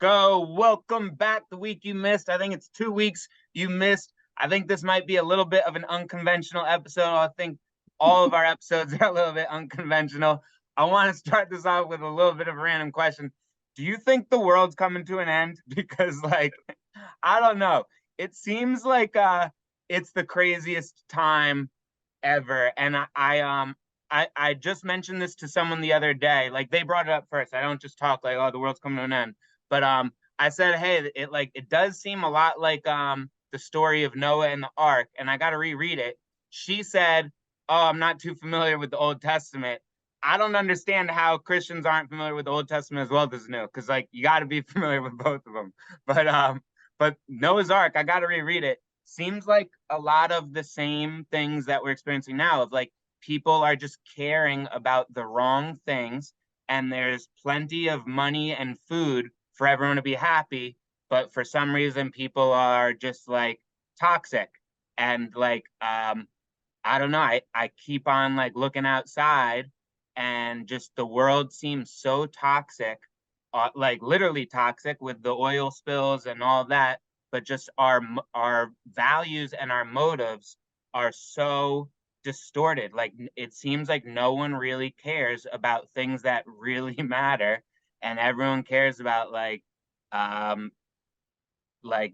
go. Welcome back. The week you missed. I think it's 2 weeks you missed. I think this might be a little bit of an unconventional episode. I think all of our episodes are a little bit unconventional. I want to start this off with a little bit of a random question. Do you think the world's coming to an end? Because, I don't know. It seems like it's the craziest time ever. And I just mentioned this to someone the other day. Like, they brought it up first. I don't just talk like, oh, the world's coming to an end. But I said, hey, it does seem a lot like the story of Noah and the Ark, and I got to reread it. She said, oh, I'm not too familiar with the Old Testament. I don't understand how Christians aren't familiar with the Old Testament as well as the New, because you got to be familiar with both of them. But Noah's Ark, I got to reread it. Seems like a lot of the same things that we're experiencing now, of people are just caring about the wrong things, and there's plenty of money and food for everyone to be happy, but for some reason people are just toxic. And I don't know, I keep on looking outside, and just the world seems so toxic, literally toxic, with the oil spills and all that. But just our values and our motives are so distorted. It seems like no one really cares about things that really matter, and everyone cares about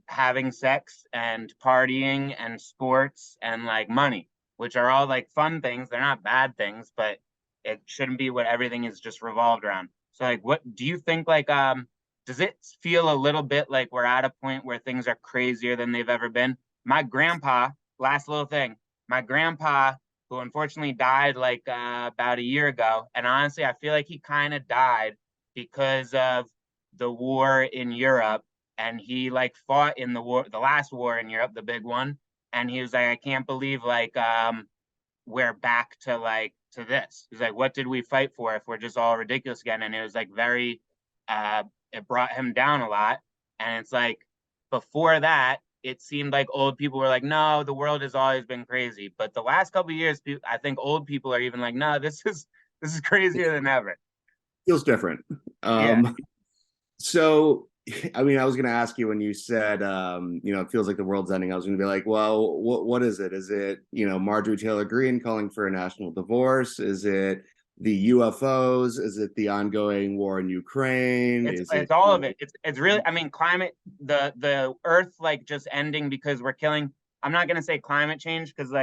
having sex and partying and sports and money, which are all fun things. They're not bad things, but it shouldn't be what everything is just revolved around. So what do you think? Does it feel a little bit like we're at a point where things are crazier than they've ever been? My grandpa, last little thing, my grandpa, who unfortunately died about a year ago, and honestly, I feel like he kind of died because of the war in Europe. And he fought in the last war in Europe, the big one. And he was like, I can't believe we're back to this. He's like, what did we fight for if we're just all ridiculous again? And it was very it brought him down a lot. And it's before that, it seemed like old people were like, no, the world has always been crazy. But the last couple of years, I think old people are even like, no, this is crazier than ever. Feels different. Yeah. So, I mean, I was going to ask you when you said, it feels like the world's ending. I was going to be like, well, what is it? Is it, Marjorie Taylor Greene calling for a national divorce? Is it the UFOs? Is it the ongoing war in Ukraine? It's all of it. It's really, I mean, climate, the earth just ending because we're killing. I'm not gonna say climate change, because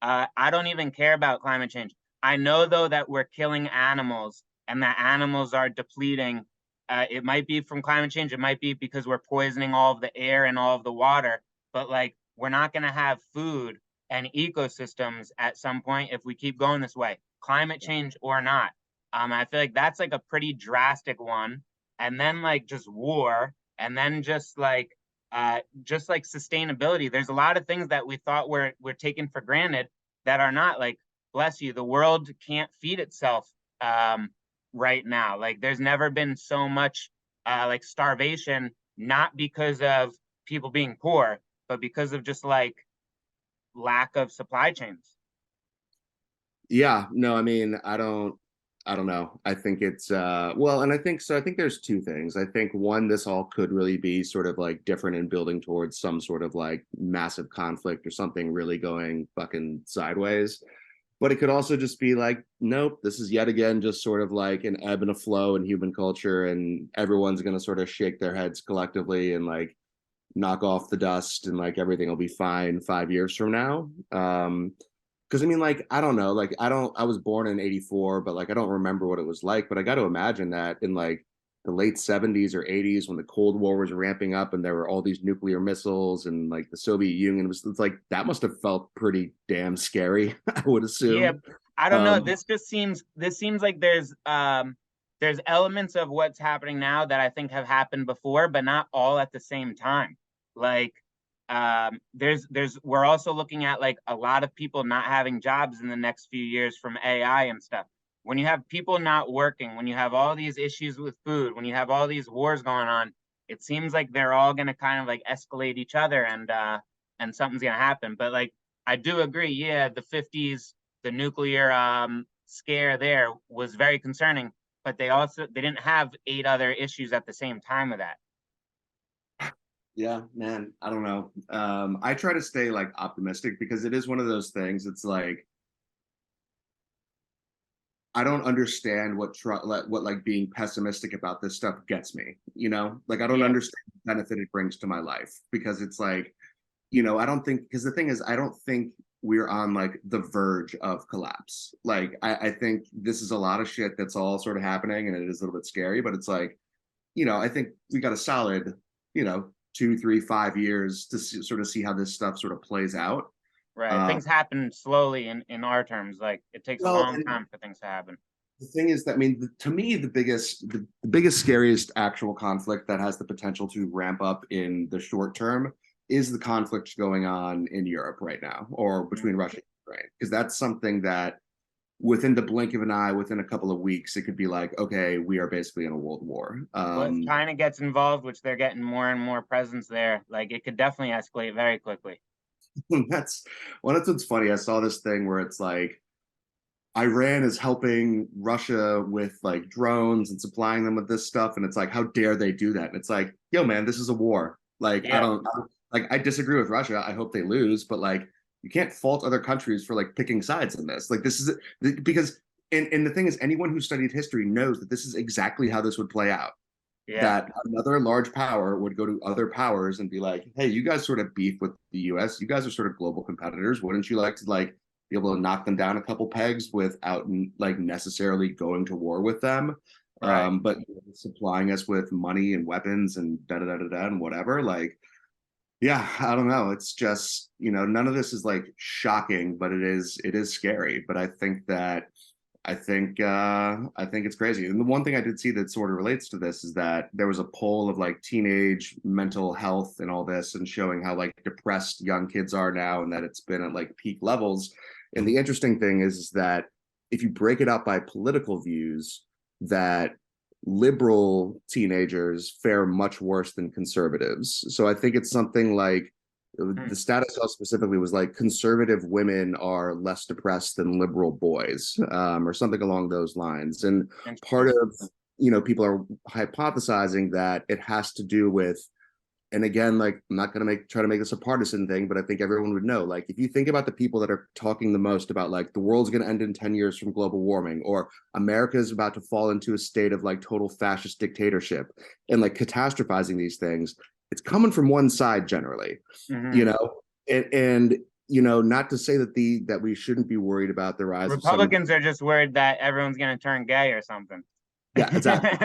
I don't even care about climate change. I know though that we're killing animals, and that animals are depleting. It might be from climate change. It might be because we're poisoning all of the air and all of the water. But we're not gonna have food and ecosystems at some point if we keep going this way, climate change or not. I feel like that's a pretty drastic one. And then just war, and then just sustainability. There's a lot of things that we thought we're taken for granted that are not. Bless you, the world can't feed itself right now. There's never been so much starvation, not because of people being poor, but because of just lack of supply chains. Yeah, no, I mean, I don't know. I think it's and I think so. I think there's two things. I think one, this all could really be sort of different and building towards some sort of massive conflict or something really going fucking sideways. But it could also just be nope, this is yet again just sort of an ebb and a flow in human culture, and everyone's gonna sort of shake their heads collectively and knock off the dust, and everything will be fine 5 years from now. Because I mean, I don't know, I was born in '84, but I don't remember what it was like. But I got to imagine that in the late '70s or '80s, when the Cold War was ramping up and there were all these nuclear missiles, and the Soviet Union was, it's that must have felt pretty damn scary, I would assume. Yeah, I don't know. This seems like there's elements of what's happening now that I think have happened before, but not all at the same time. We're also looking at a lot of people not having jobs in the next few years from AI and stuff. When you have people not working, when you have all these issues with food, when you have all these wars going on, it seems like they're all going to kind of escalate each other, and something's going to happen. But I do agree. Yeah, the 50s, the nuclear scare there was very concerning, but they didn't have 8 other issues at the same time of that. Yeah, man, I don't know. I try to stay like optimistic because it is one of those things. It's like I don't understand what like being pessimistic about this stuff gets me, you know? Like I don't Yeah, understand the benefit it brings to my life because it's like, I don't think because the thing is, I don't think we're on like the verge of collapse. Like I think this is a lot of shit that's all sort of happening and it is a little bit scary, but it's like, I think we got a solid, 2, 3, 5 years to sort of see how this stuff sort of plays out. right. Uh, Things happen slowly in our terms. Like it takes a well, long and time for things to happen. the thing is that I mean, to me, the biggest, scariest actual conflict that has the potential to ramp up in the short term is the conflict going on in Europe right now, or Mm. between Russia and Ukraine, because that's something that within the blink of an eye, within a couple of weeks, it could be like, okay, we are basically in a world war. Well, if China gets involved, which they're getting more and more presence there, like it could definitely escalate very quickly. That's what's funny. I saw this thing where it's like Iran is helping Russia with like drones and supplying them with this stuff, and it's like, how dare they do that? And it's like, yo, man, this is a war. Like, Yeah, I disagree with Russia. I hope they lose, but like, you can't fault other countries for like picking sides in this. Like, this is because, and the thing is, anyone who studied history knows that this is exactly how this would play out. yeah, That another large power would go to other powers and be like, hey, you guys sort of beef with the US. You guys are sort of global competitors. Wouldn't you like to like be able to knock them down a couple pegs without like necessarily going to war with them? right. But supplying us with money and weapons and da da da da da and whatever. Like, yeah, I don't know. It's just, none of this is like shocking, but it is scary. But I think it's crazy. And the one thing I did see that sort of relates to this is that there was a poll of like teenage mental health and all this and showing how like depressed young kids are now and that it's been at like peak levels. And the interesting thing is that if you break it out by political views, that liberal teenagers fare much worse than conservatives. So I think it's something like Hmm. the status specifically was like conservative women are less depressed than liberal boys, or something along those lines. And part Interesting. of people are hypothesizing that it has to do with, and again, like I'm not going to try to make this a partisan thing, but I think everyone would know, like if you think about the people that are talking the most about like the world's going to end in 10 years from global warming, or America is about to fall into a state of like total fascist dictatorship, and like catastrophizing these things, it's coming from one side generally, you Hmm. know, and not to say that we shouldn't be worried about the rise of some. Republicans are just worried that everyone's going to turn gay or something. Yeah, exactly.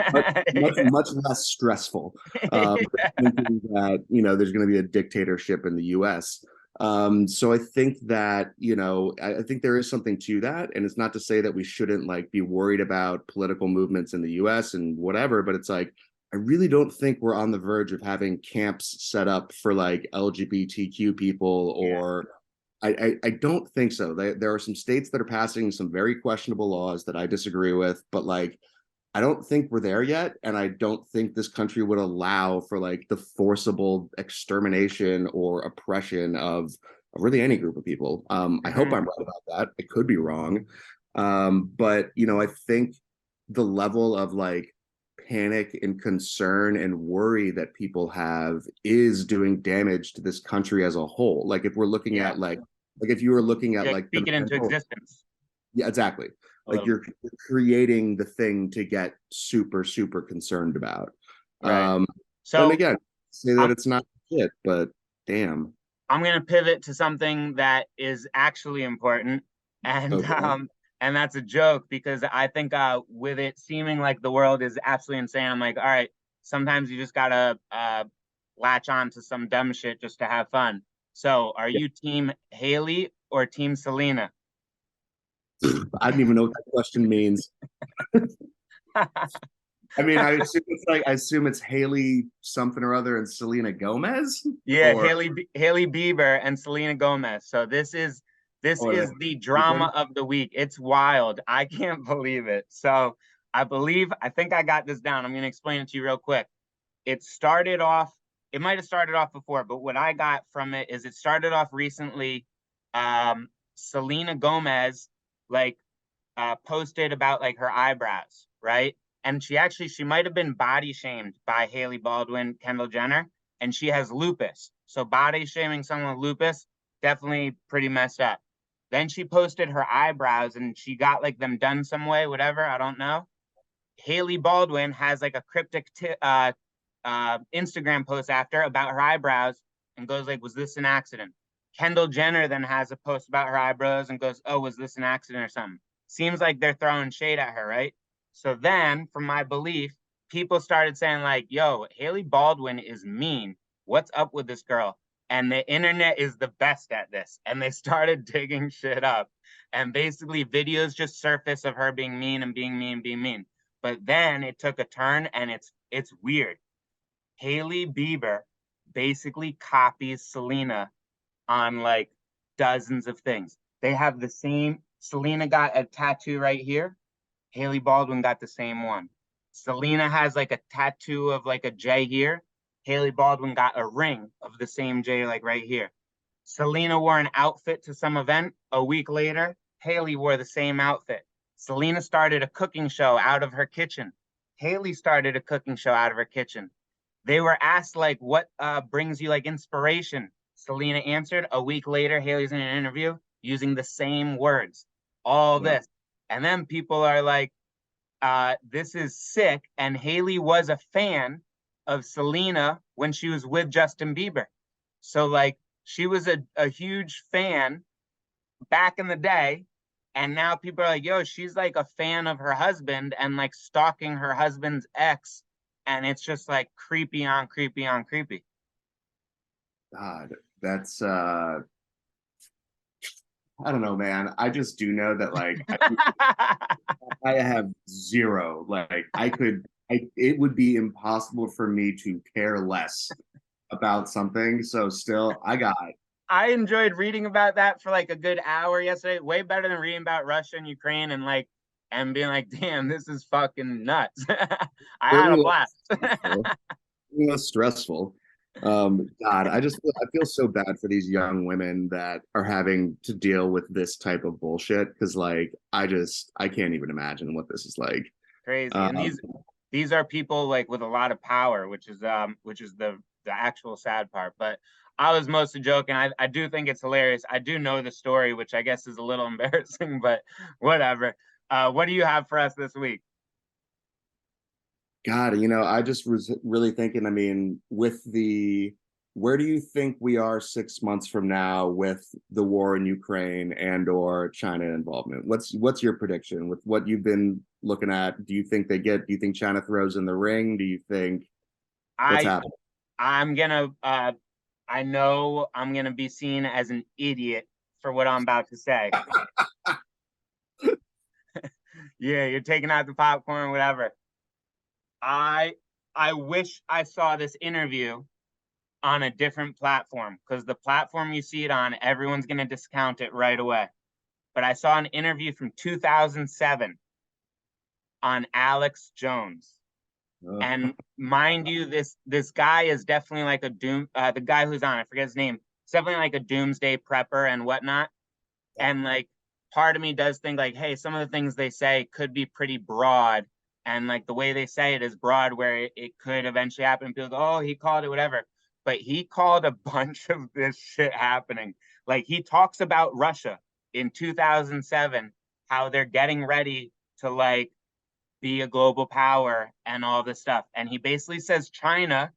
Much less stressful. Thinking that there's going to be a dictatorship in the U.S. So I think that I think there is something to that, and it's not to say that we shouldn't like be worried about political movements in the U.S. and whatever, but it's like I really don't think we're on the verge of having camps set up for like LGBTQ people Yeah. or. I don't think so. There are some states that are passing some very questionable laws that I disagree with, but like I don't think we're there yet, and I don't think this country would allow for like the forcible extermination or oppression of really any group of people. I hope Hmm. I'm right about that. I could be wrong, but I think the level of like panic and concern and worry that people have is doing damage to this country as a whole. Like if we're looking Yeah. at like if you were looking at Yeah. like the Speak it into mental. existence Yeah, exactly. a Like little bit. you're creating the thing to get super, super concerned about. Right. Um, and So again, say that I'm it's not shit, but damn. I'm gonna pivot to something that is actually important, and Okay. that's a joke because I think with it seeming like the world is absolutely insane, I'm like, all right, sometimes you just gotta latch on to some dumb shit just to have fun. So, are Yeah. you Team Haley or Team Selena? I don't even know what that question means. I mean, I assume it's Haley something or other and Selena Gomez, Yeah, or Haley Bieber and Selena Gomez. So this or is the the drama Caitlyn. of the week. It's wild. I can't believe it. So I think I got this down. I'm gonna explain it to you real quick. It started off, it might have started off before, but what I got from it is it started off recently. Selena Gomez like posted about like her eyebrows, right? And she might have been body shamed by Haley Baldwin, Kendall Jenner, and she has lupus. So body shaming someone with lupus, definitely pretty messed up. Then she posted her eyebrows and she got like them done some way, whatever, I don't know. Haley Baldwin has like a cryptic Instagram post after about her eyebrows and goes like, was this an accident? Kendall Jenner then has a post about her eyebrows and goes, oh, was this an accident or something? Seems like they're throwing shade at her, right? So then, from my belief, people started saying like, yo, Haley Baldwin is mean. What's up with this girl? And the internet is the best at this. And they started digging shit up. And basically videos just surface of her being mean and being mean, being mean. But then it took a turn and it's weird. Hailey Bieber basically copies Selena on like dozens of things. They have the same. Selena got a tattoo right here. Haley Baldwin got the same one. Selena has like a tattoo of like a J here. Haley Baldwin got a ring of the same J like right here. Selena wore an outfit to some event. A week later, Haley wore the same outfit. Selena started a cooking show out of her kitchen. Haley started a cooking show out of her kitchen. They were asked like, what brings you like inspiration? Selena answered. A week later, Haley's in an interview using the same words. All this. And then people are like, this is sick. And Haley was a fan of Selena when she was with Justin Bieber. So like she was a huge fan back in the day. And now people are like, yo, she's like a fan of her husband and like stalking her husband's ex. And it's just like creepy on creepy on creepy. God, that's I don't know, man. I just do know that like I have zero. Like it would be impossible for me to care less about something. So still, I enjoyed reading about that for like a good hour yesterday. Way better than reading about Russia and Ukraine and like and being like, damn, this is fucking nuts. I had a blast. stressful. God, I feel so bad for these young women that are having to deal with this type of bullshit because like I can't even imagine what this is like. Crazy. And these are people like with a lot of power, which is the actual sad part. But I was mostly joking. I do think it's hilarious. I do know the story, which I guess is a little embarrassing, but whatever. What do you have for us this week? God, I just was really thinking, I mean, where do you think we are 6 months from now with the war in Ukraine and or China involvement? What's your prediction with what you've been looking at? Do you think do you think China throws in the ring? Do you think what's happening? I'm gonna I know I'm gonna be seen as an idiot for what I'm about to say. Yeah, you're taking out the popcorn, whatever. I wish I saw this interview on a different platform because the platform you see it on, everyone's going to discount it right away. But I saw an interview from 2007 on Alex Jones. And mind you, this guy is definitely like the guy who's on, I forget his name, it's definitely like a doomsday prepper and whatnot. And like part of me does think like, hey, some of the things they say could be pretty broad. And like the way they say it is broad where it could eventually happen. People go, oh, he called it whatever. But he called a bunch of this shit happening. Like he talks about Russia in 2007, how they're getting ready to like be a global power and all this stuff. And he basically says China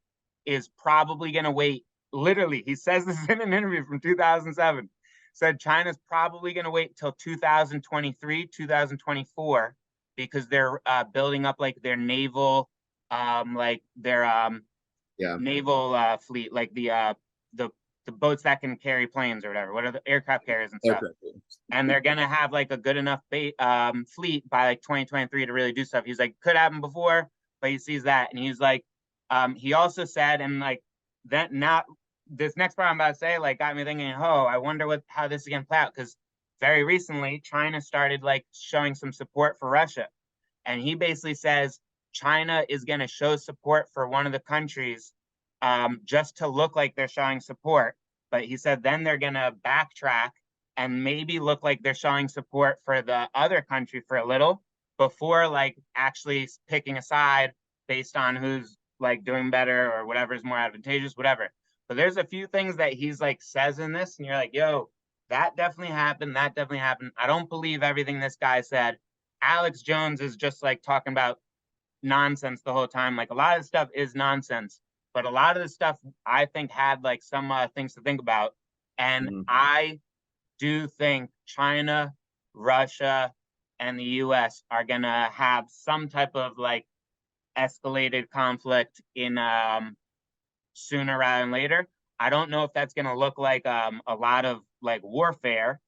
is probably going to wait. Literally, he says this in an interview from 2007. Said China's probably going to wait till 2023, 2024, because they're building up like their naval, naval fleet, like the boats that can carry planes or whatever. What are the aircraft carriers and stuff? And they're gonna have like a good enough fleet by like 2023 to really do stuff. He's like, could happen before, but he sees that, and he's like, he also said, and like that not this next part I'm about to say, like got me thinking, oh, I wonder how this is gonna play out because very recently China started like showing some support for Russia, and he basically says China is gonna show support for one of the countries just to look like they're showing support. But he said then they're going to backtrack and maybe look like they're showing support for the other country for a little before like actually picking a side based on who's like doing better or whatever is more advantageous, whatever. But there's a few things that he's like says in this, and you're like, yo, that definitely happened. That definitely happened. I don't believe everything this guy said. Alex Jones is just like talking about nonsense the whole time. Like a lot of the stuff is nonsense, but a lot of the stuff I think had like some things to think about. And I do think China, Russia, and the US are gonna have some type of like escalated conflict in sooner rather than later. I don't know if that's gonna look like a lot of like warfare.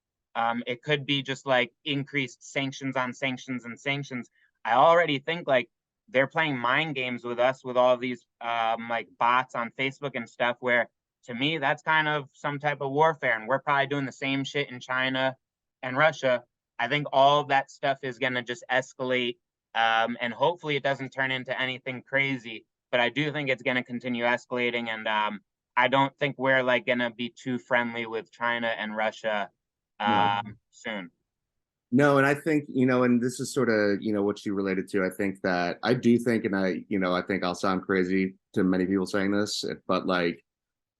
It could be just like increased sanctions on sanctions and sanctions. I already think like they're playing mind games with us with all these like bots on Facebook and stuff where to me that's kind of some type of warfare and we're probably doing the same shit in China and Russia. I think all of that stuff is going to just escalate and hopefully it doesn't turn into anything crazy, but I do think it's going to continue escalating and I don't think we're like going to be too friendly with China and Russia No. soon. No, and I think, and this is sort of, what you related to. I think that I do think, and I think I'll sound crazy to many people saying this, but like,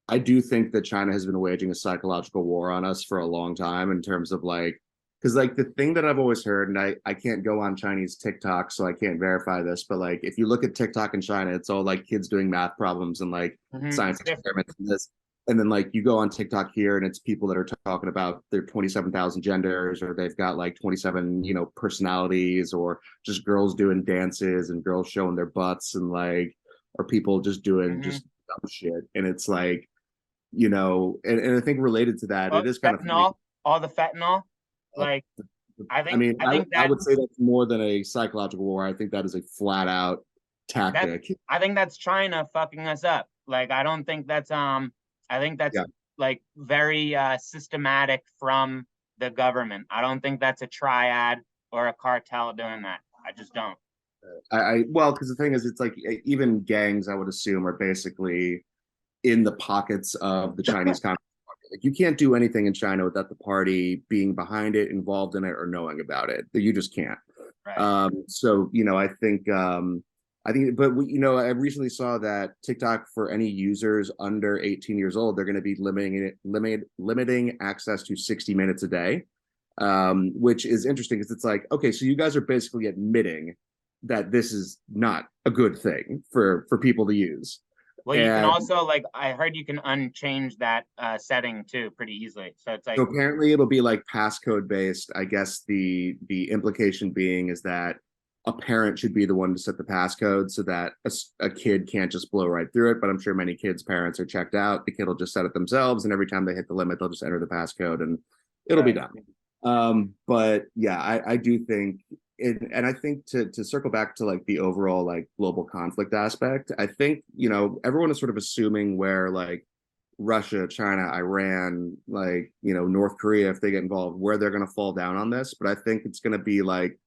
I do think that China has been waging a psychological war on us for a long time in terms of like, because like the thing that I've always heard, and I can't go on Chinese TikTok, so I can't verify this, but like if you look at TikTok in China, it's all like kids doing math problems and like science experiments and this. And then like you go on TikTok here and it's people that are talking about their 27,000 genders or they've got like 27, personalities or just girls doing dances and girls showing their butts and like, or people just doing just dumb shit. And it's like, and I think related to that, it is kind of funny. All the fentanyl. Like, I think I would say that's more than a psychological war. I think that is a flat out tactic. I think that's China fucking us up. Like, I don't think that's I think that's like very systematic from the government. I don't think that's a triad or a cartel doing that. I just don't. Well, because the thing is, it's like even gangs, I would assume, are basically in the pockets of the Chinese Communist Party. Like you can't do anything in China without the party being behind it, involved in it, or knowing about it. You just can't. Right. So I think, but I recently saw that TikTok for any users under 18 years old, they're going to be limiting access to 60 minutes a day, which is interesting because it's like, okay, so you guys are basically admitting that this is not a good thing for people to use. Well, you can also like I heard you can unchange that setting too pretty easily. So it's like so apparently it'll be like passcode based. I guess the implication being is that a parent should be the one to set the passcode so that a kid can't just blow right through it. But I'm sure many kids' parents are checked out. The kid will just set it themselves, and every time they hit the limit, they'll just enter the passcode, and it'll be done. But yeah, I do think and I think to circle back to like the overall like global conflict aspect, I think everyone is sort of assuming where like Russia, China, Iran, like North Korea, if they get involved, where they're going to fall down on this. But I think it's going to be like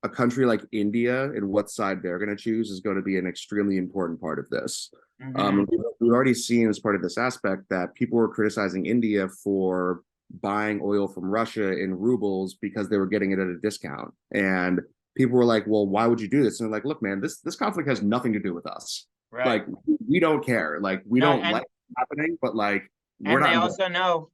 a country like India and what side they're going to choose is going to be an extremely important part of this. We've already seen as part of this aspect that people were criticizing India for buying oil from Russia in rubles because they were getting it at a discount. And people were like, well, why would you do this? And they're like, look, man, this conflict has nothing to do with us. Right. Like, we don't care. Like, we don't like it happening, but like, we're not. And they also know,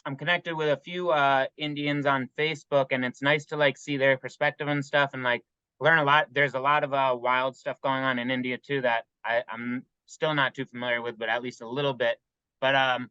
I'm connected with a few Indians on Facebook, and it's nice to like see their perspective and stuff and like learn a lot. There's a lot of wild stuff going on in India too that I'm still not too familiar with, but at least a little bit. But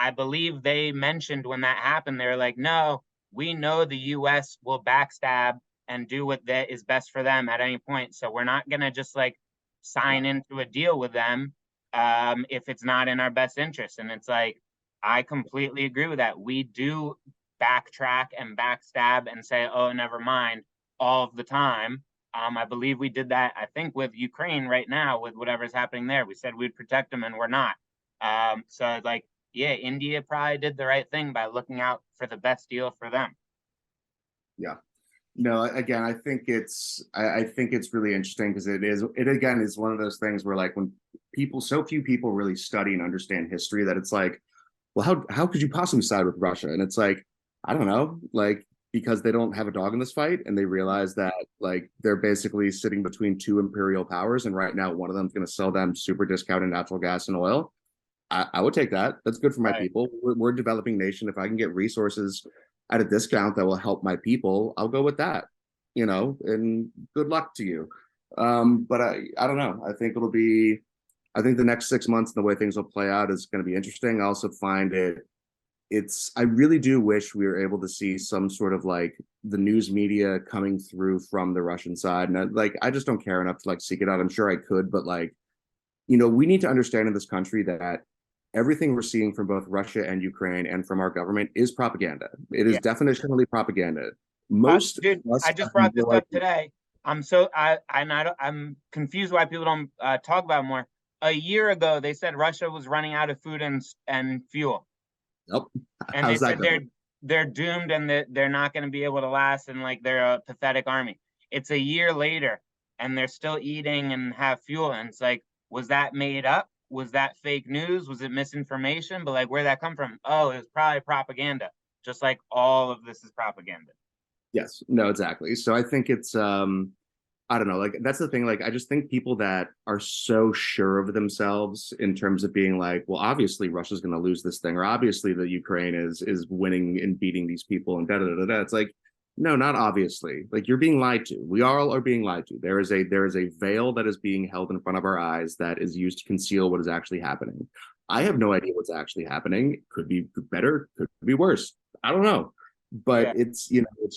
I believe they mentioned when that happened, they're like, no, we know the US will backstab and do what that is best for them at any point. So we're not going to just like sign into a deal with them if it's not in our best interest. And it's like, I completely agree with that. We do backtrack and backstab and say, oh, never mind all of the time. I believe we did that, I think, with Ukraine right now with whatever's happening there. We said we'd protect them and we're not. So like, yeah, India probably did the right thing by looking out for the best deal for them. Yeah. No, again, I think it's really interesting because it again is one of those things where like when so few people really study and understand history that it's like, well, how could you possibly side with Russia? And it's like, I don't know, like because they don't have a dog in this fight, and they realize that like they're basically sitting between two imperial powers, and right now one of them's going to sell them super discounted natural gas and oil. I would take that. That's good for my Right. people. We're a developing nation. If I can get resources at a discount that will help my people, I'll go with that. And good luck to you. But I don't know. I think the next 6 months and the way things will play out is going to be interesting. I also find I really do wish we were able to see some sort of like the news media coming through from the Russian side. And I just don't care enough to like seek it out. I'm sure I could, but like, we need to understand in this country that everything we're seeing from both Russia and Ukraine and from our government is propaganda. It is Yeah. definitionally propaganda. Most Dude, of us I just have brought this no up idea. today. I'm confused why people don't talk about it more. A year ago, they said Russia was running out of food and fuel, Yep. and they How's that said going? they're doomed and that they're not going to be able to last, and like they're a pathetic army. It's a year later, and they're still eating and have fuel, and it's like, was that made up? Was that fake news? Was it misinformation? But like, where'd that come from? Oh, it was probably propaganda. Just like all of this is propaganda. Yes. No, exactly. So I think it's I don't know, like that's the thing. Like I just think people that are so sure of themselves in terms of being like, well, obviously Russia's gonna lose this thing, or obviously the Ukraine is winning and beating these people and da da da da. It's like, no, not obviously. Like you're being lied to. We all are being lied to. There is a veil that is being held in front of our eyes that is used to conceal what is actually happening. I have no idea what's actually happening. Could be better, could be worse. I don't know. But Yeah. it's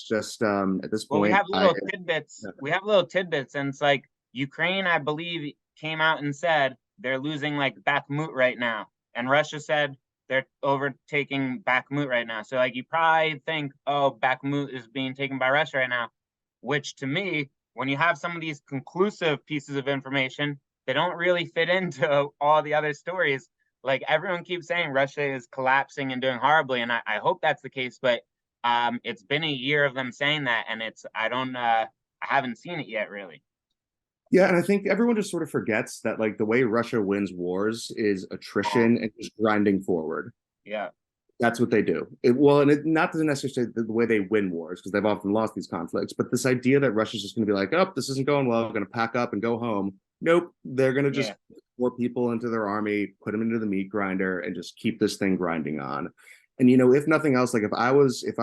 just at this Well, we point, have little tidbits. We have little tidbits, and it's like Ukraine, I believe, came out and said they're losing like Bakhmut right now, and Russia said they're overtaking Bakhmut right now. So like you probably think, oh, Bakhmut is being taken by Russia right now, which to me, when you have some of these conclusive pieces of information, they don't really fit into all the other stories. Like everyone keeps saying Russia is collapsing and doing horribly, and I hope that's the case, but it's been a year of them saying that, and I haven't seen it yet, really. yeah, and I think everyone just sort of forgets that like the way Russia wins wars is Oh, attrition and just grinding forward. yeah, That's what they do. Not to necessarily say the way they win wars because they've often lost these conflicts, but this idea that Russia's just going to be like, oh, this isn't going well, I'm going to pack up and go home. Nope, they're going to just yeah, pour people into their army, put them into the meat grinder, and just keep this thing grinding on. And if nothing else, like if I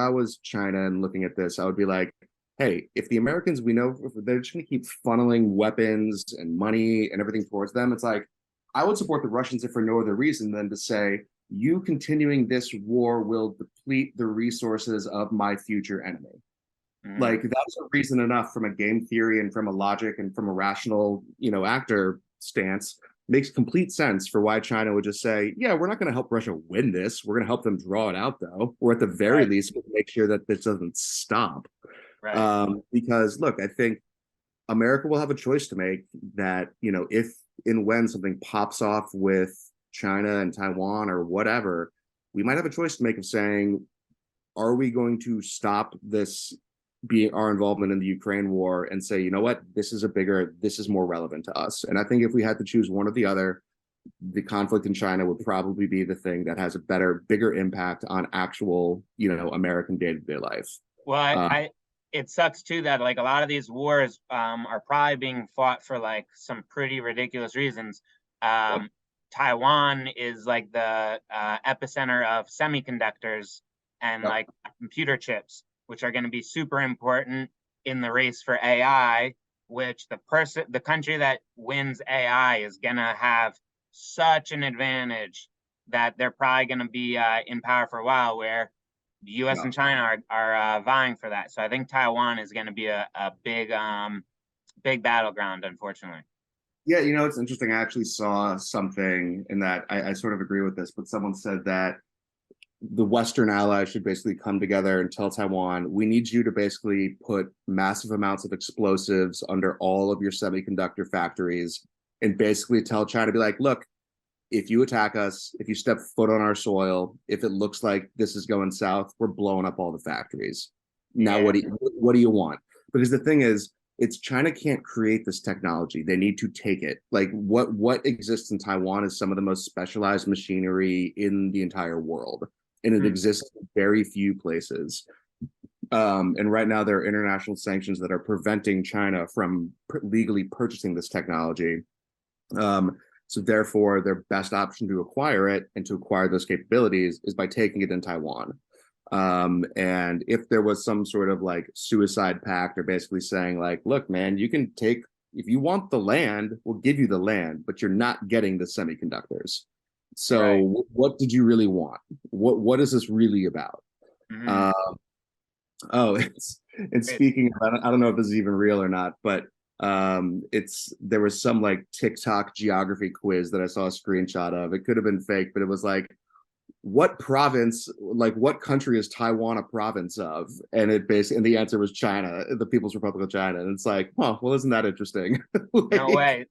was China and looking at this, I would be like, hey, if the Americans we know if they're just going to keep funneling weapons and money and everything towards them, it's like I would support the Russians if for no other reason than to say you continuing this war will deplete the resources of my future enemy. mm-hmm. Like that's a reason enough from a game theory and from a logic and from a rational, actor stance. Makes complete sense for why China would just say, yeah, we're not going to help Russia win this. We're going to help them draw it out, though. Or at the very Right, least, we'll make sure that this doesn't stop. right, Because look, I think America will have a choice to make that, if and when something pops off with China and Taiwan or whatever, we might have a choice to make of saying, are we going to stop this being our involvement in the Ukraine war and say, you know what, this is more relevant to us. And I think if we had to choose one or the other, the conflict in China would probably be the thing that has a bigger impact on actual, American day-to-day life. well, Uh, it sucks too that like a lot of these wars are probably being fought for like some pretty ridiculous reasons. yep, um Taiwan is like the epicenter of semiconductors and yep, like computer chips, which are going to be super important in the race for AI, which the country that wins AI is going to have such an advantage that they're probably going to be in power for a while, where the US yep. and China are vying for that. So I think Taiwan is going to be a big battleground, unfortunately. Yeah, it's interesting. I actually saw something in that I sort of agree with this, but someone said that the Western allies should basically come together and tell Taiwan, we need you to basically put massive amounts of explosives under all of your semiconductor factories and basically tell China to be like, look, if you attack us, if you step foot on our soil, if it looks like this is going south, we're blowing up all the factories. Now, Yeah. what do you want? Because the thing is, it's China can't create this technology. They need to take it. Like what exists in Taiwan is some of the most specialized machinery in the entire world, and it Hmm. exists in very few places. And right now, there are international sanctions that are preventing China from legally purchasing this technology. So therefore, their best option to acquire it and to acquire those capabilities is by taking it in Taiwan. And if there was some sort of like suicide pact, or basically saying like, look, man, you can take, if you want the land, we'll give you the land, but you're not getting the semiconductors. So Right. what did you really want? What is this really about? Mhm. Uh, oh, and speaking of, I don't know if this is even real or not, but there was some like TikTok geography quiz that I saw a screenshot of. It could have been fake, but it was like, what province, like what country is Taiwan a province of? And it basically, and the answer was China, the People's Republic of China. And it's like, oh, well, isn't that interesting? No Like, way.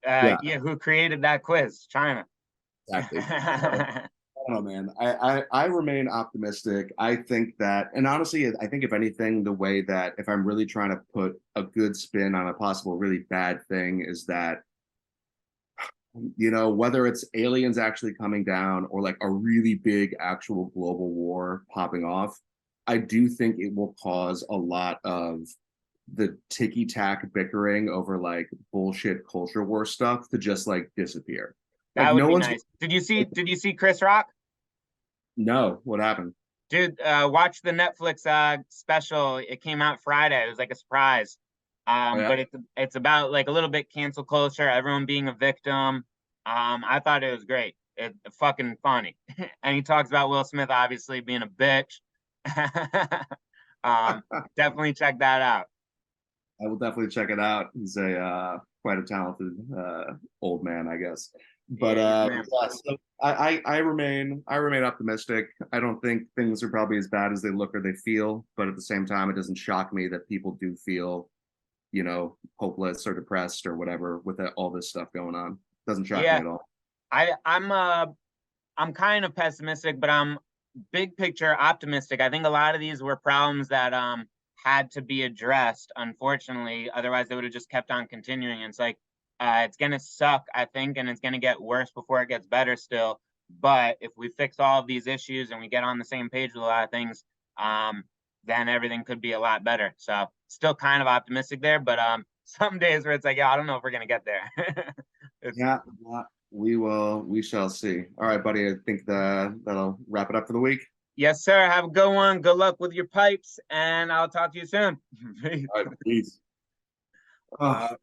yeah, Yeah, who created that quiz? China. exactly. So, I don't know, man. I remain optimistic. I think that, and honestly, I think if anything, the way that if I'm really trying to put a good spin on a possible really bad thing is that, you know, whether it's aliens actually coming down or like a really big actual global war popping off, I do think it will cause a lot of the ticky tack bickering over like bullshit culture war stuff to just like disappear. That Like would no be one's nice. Did you see Chris Rock? no, what happened? Dude, watch the Netflix special. It came out Friday. It was like a surprise. Oh yeah. But it's about like a little bit cancel culture, everyone being a victim. I thought it was great. It fucking funny. And he talks about Will Smith obviously being a bitch. um, Definitely check that out. I will definitely check it out. He's a quite a talented old man, I guess. But Yeah, yes, ma'am. yeah, so I remain optimistic. I don't think things are probably as bad as they look or they feel, but at the same time, it doesn't shock me that people do feel, you know, hopeless or depressed or whatever with all this stuff going on. Doesn't shock me Yeah, at all. I'm kind of pessimistic, but I'm big picture optimistic. I think a lot of these were problems that had to be addressed, unfortunately. Otherwise, they would have just kept on continuing. And it's like it's gonna suck, I think, and it's gonna get worse before it gets better still. But if we fix all of these issues and we get on the same page with a lot of things, then everything could be a lot better. So still kind of optimistic there, but some days where it's like, yeah, I don't know if we're gonna get there. It's Yeah, yeah, we will. We shall see. All right, buddy. I think that'll wrap it up for the week. Yes, sir. Have a good one. Good luck with your pipes, and I'll talk to you soon. All right, peace. Oh.